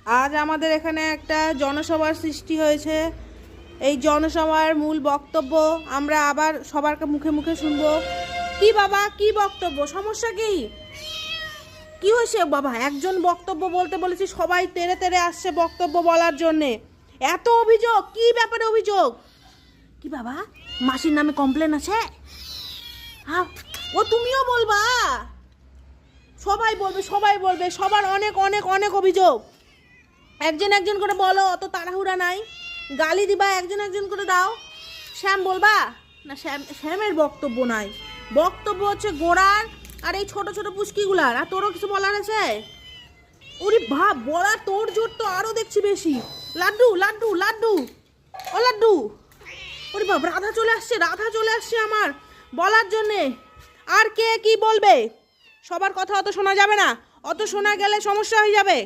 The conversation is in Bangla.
আজ আমাদের এখানে একটা জনসভার সৃষ্টি হয়েছে। এই জনসভার মূল বক্তব্য আমরা আবার সবার মুখে মুখে শুনবো। কি বাবা, কি বক্তব্য? সমস্যা কি? কি হয়েছে বাবা? একজন বক্তব্য বলতে বলেছি, সবাই তেড়ে তেড়ে আসছে বক্তব্য বলার জন্যে। এত অভিযোগ, কি ব্যাপারে অভিযোগ? কি বাবা, মাসির নামে কমপ্লেন আছে? হ্যাঁ, ও তুমিও বলবা? সবাই বলবে, সবাই বলবে, সবার অনেক অনেক অনেক অভিযোগ। একজন একজন করে বলো, অত তাড়াহুড়া নাই। গালি দিবা, একজন একজন করে দাও। শ্যাম বলবা না? শ্যামের বক্তব্য নাই, বক্তব্য হচ্ছে গোড়ার আর এই ছোট ছোট পুচকিগুলার। আর তোরও কিছু বলার আছে? ওরে ভাব, বলার তোর জোর তো আরো দেখছি বেশি। লাড্ডু লাড্ডু লাড্ডু, ও লাড্ডু। ওরে বাপ, রাধা চলে আসছে, রাধা চলে আসছে আমার বলার জন্যে। আর কে কি বলবে? সবার কথা অত শোনা যাবে না, অত শোনা গেলে সমস্যা হয়ে যাবে।